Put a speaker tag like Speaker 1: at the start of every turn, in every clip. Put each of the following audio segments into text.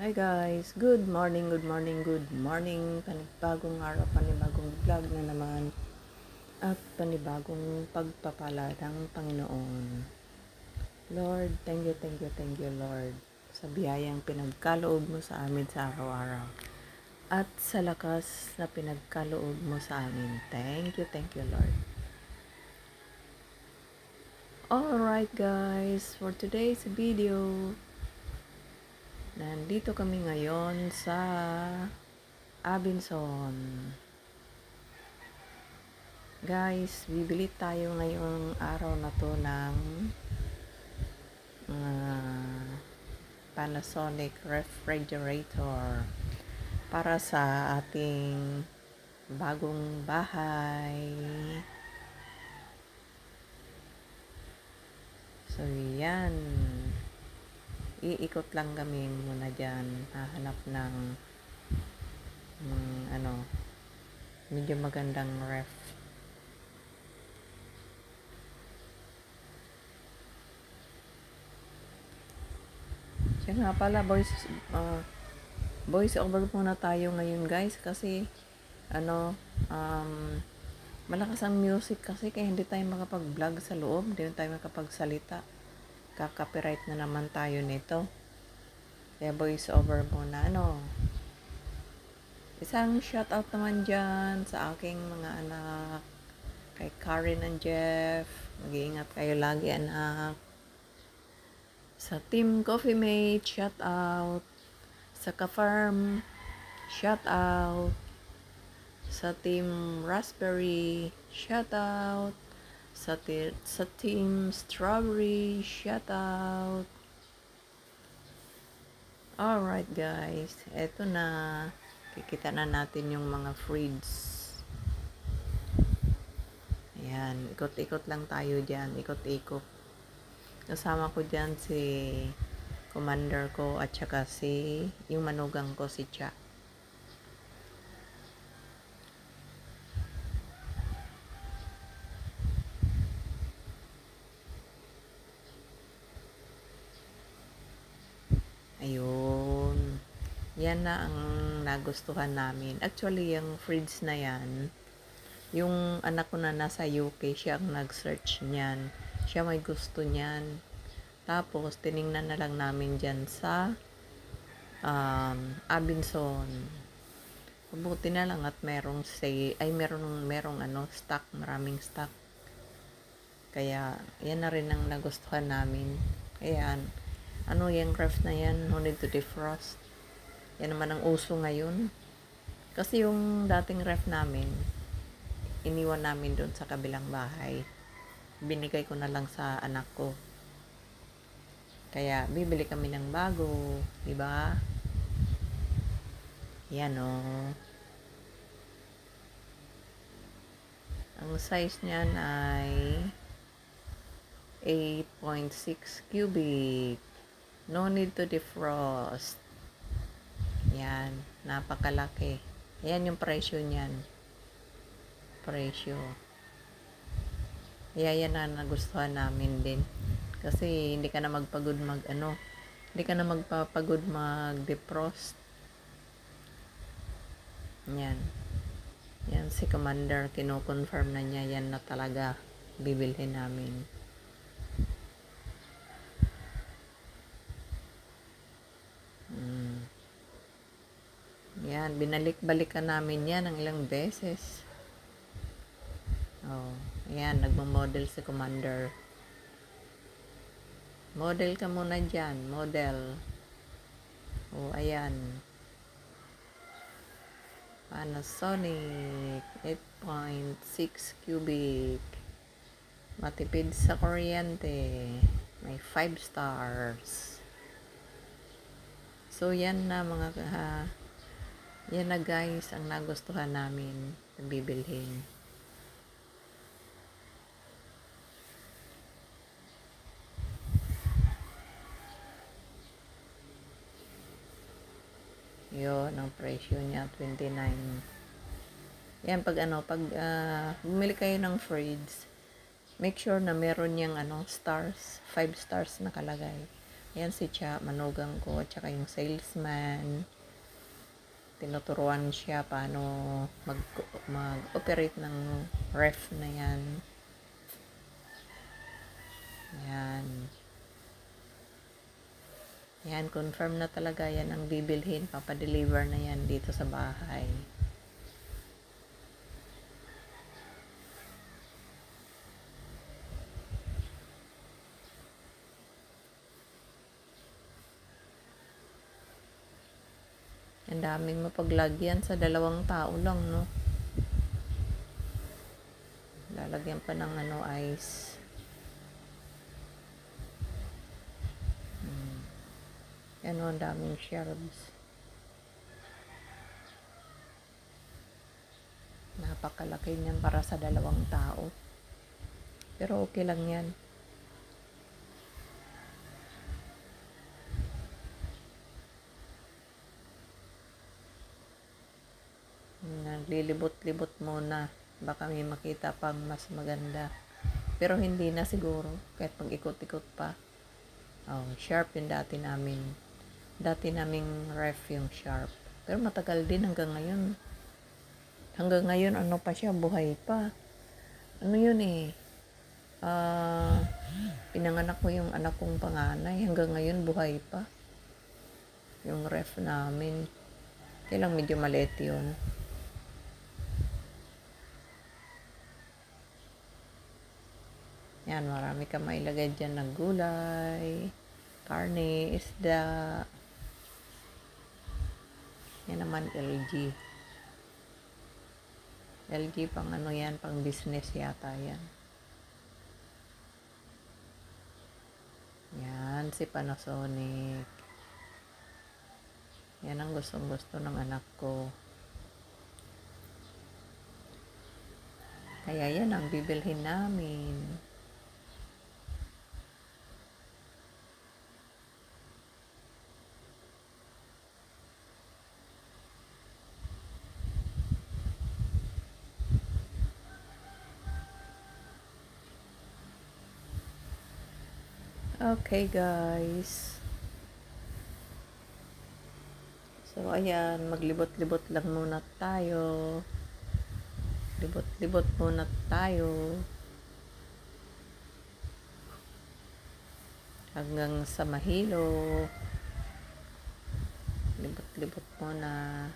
Speaker 1: Hi guys, good morning, good morning, good morning. Panibagong araw, panibagong vlog na naman at panibagong pagpapala ng Panginoon. Lord, thank you, thank you, thank you Lord sa biyayang pinagkaloob mo sa amin sa araw-araw at sa lakas na pinagkaloob mo sa amin. Thank you Lord. Alright guys, for today's video, nandito kami ngayon sa Abinson. Guys, bibili tayo ngayong araw na to ng Panasonic refrigerator para sa ating bagong bahay. So, yan. Iikot lang kami muna dyan. Hahanap ng medyo magandang ref. Siya nga pala, voice over muna tayo ngayon guys kasi malakas ang music kasi kaya hindi tayo makapag-vlog sa loob, hindi tayo makapagsalita. Kaka-copyright na naman tayo nito. Kaya voice over muna. Isang shoutout naman dyan sa aking mga anak, kay Karen and Jeff. Mag-iingat kayo lagi anak. Sa Team Coffee Mate, shoutout. Sa Ka-Farm, shoutout. Sa Team Raspberry, shoutout. Sa Team Strawberry, shoutout. Alright guys, eto na. Kikita na natin yung mga fruits. Ayan, ikot-ikot lang tayo dyan. Ikot-ikot. Kasama ko dyan si commander ko at saka yung manugang ko si Cha. Ayun. Yan na ang nagustuhan namin. Actually, yung fruits na yan, yung anak ko na nasa UK, siya ang nag-search niyan. Siya may gusto niyan. Tapos, tiningnan na lang namin dyan sa Abinson. Mabuti na lang at merong stock, maraming stock. Kaya, yan na rin ang nagustuhan namin. Kaya, yung ref na yan, no need to defrost. Yan naman ang uso ngayon. Kasi yung dating ref namin, iniwan namin doon sa kabilang bahay. Binigay ko na lang sa anak ko. Kaya, bibili kami ng bago. Diba? Yan o. Ang size niyan ay 8.6 cubic. No need to defrost. Yan. Napakalaki. Yan yung presyo niyan. Presyo. Yan na nagustuhan namin din. Kasi hindi ka na magpagod hindi ka na magpapagod mag-defrost. Yan. Yan si Commander, kino-confirm na niya yan na talaga bibilhin namin. Yan, binalik-balikan namin yan ng ilang beses. Oh, ayan, nagmo-model si Commander. Model ka muna dyan, model. Oh, ayan. Panasonic 8.6 cubic. Matipid sa kuryente. May 5 stars. So, yan na yan na guys ang nagustuhan namin na bibilhin. Yun, ang presyo niya, 29. Yan, pag bumili kayo ng fridge, make sure na meron niyang stars, 5 stars nakalagay. Yan si Cha, manugang ko, at saka yung salesman. Tinuturuan siya paano mag-operate ng ref na yan. Yan. Yan, confirm na talaga yan ang bibilhin. Papadeliver na yan dito sa bahay. Ang daming mapaglagyan sa 2 tao lang, no? Lalagyan pa ng ice. Ang daming shelves. Napakalaki niyan para sa 2 tao. Pero okay lang yan. Naglilibot-libot muna. Baka may makita pang mas maganda. Pero hindi na siguro. Kahit pag-ikot-ikot pa. Sharp yung dati namin. Dati naming ref yung Sharp. Pero matagal din hanggang ngayon. Hanggang ngayon, pa siya, buhay pa. Yun eh. Pinanganak ko yung anak kong panganay. Hanggang ngayon, buhay pa. Yung ref namin. Kailang medyo maliit yun. Yan, marami ka mailagay dyan ng gulay, karne, isda. Yan naman LG. LG pang yan, pang business yata yan. Yan, si Panasonic. Yan ang gustong-gusto ng anak ko. Kaya yan ang bibilhin namin. Okay, guys. So, ayan, maglibot-libot lang muna tayo. Libot-libot muna tayo. Hanggang sa Mahilo. Libot-libot muna.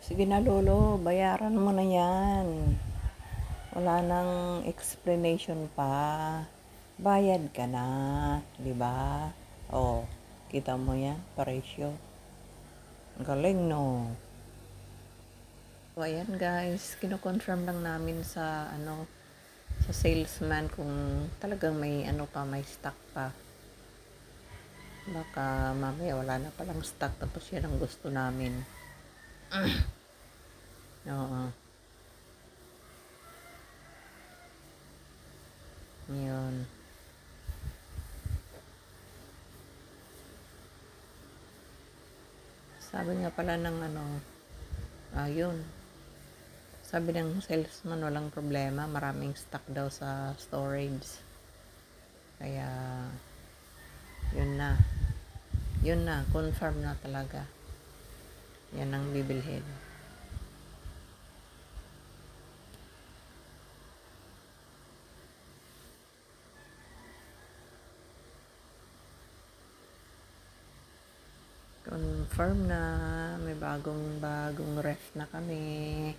Speaker 1: Sige na, Lolo. Bayaran mo na yan. Wala nang explanation pa. Bayad ka na, di ba? Oh, kita mo yan, presyo. Ang galing, no? So, ayan guys, kino-confirm lang namin sa sa salesman kung talagang may may stock pa. Baka mamaya wala na palang stock tapos yan ang gusto namin. Oo. Yun. Sabi nga pala ng yun. Sabi ng salesman walang problema, maraming stock daw sa storage. Kaya yun na. Yun na, confirm na talaga. Yan ang bibilhin. Confirm na, may bagong ref na kami.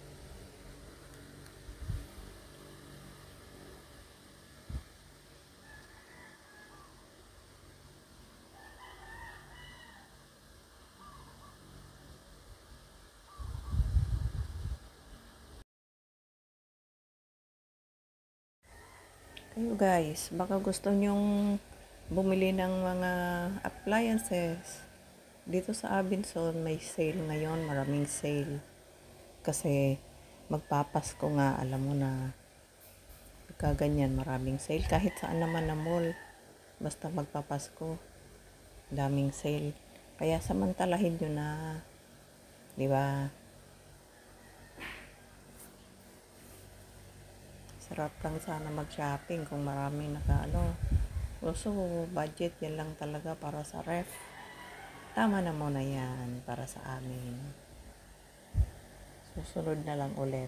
Speaker 1: Kayo guys, baka gusto nyong bumili ng mga appliances. Dito sa Abenson may sale ngayon, maraming sale. Kasi magpapasko nga, alam mo na. Pagkaganyan, maraming sale. Kahit saan naman na mall, basta magpapasko, daming sale. Kaya samantalahin nyo na, di ba? Sarap lang sana mag-shopping kung maraming So, budget yan lang talaga para sa ref. Tama na muna yan para sa amin. Susunod na lang ulit.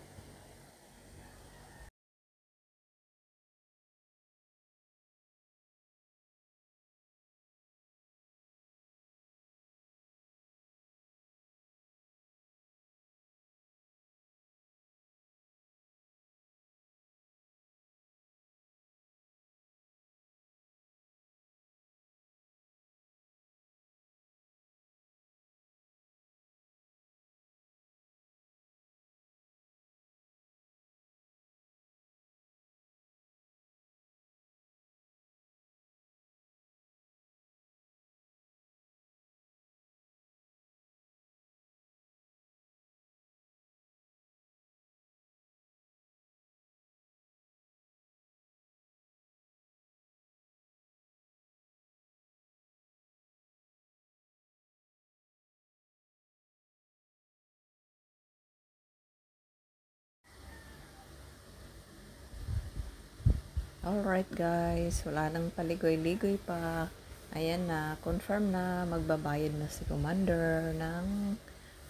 Speaker 1: Alright guys, wala nang paligoy-ligoy pa. Ayan na, confirm na, magbabayad na si Commander ng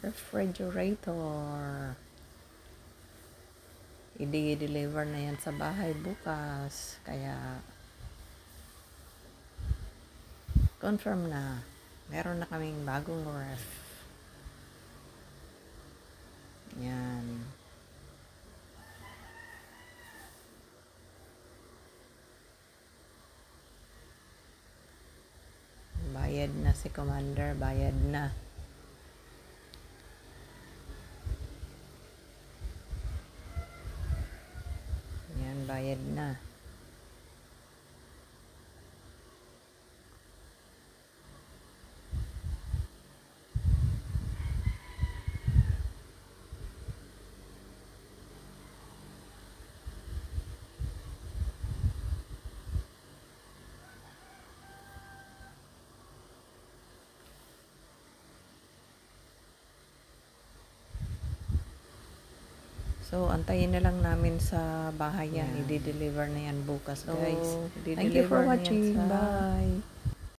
Speaker 1: refrigerator. I-deliver na yan sa bahay bukas. Kaya, confirm na. Meron na kaming bagong ref. Yan. Bayad na si Commander, bayad na. Yan, bayad na. So, antayin na lang namin sa bahay yan. I-deliver na yan bukas, guys.
Speaker 2: Thank you for watching. Bye!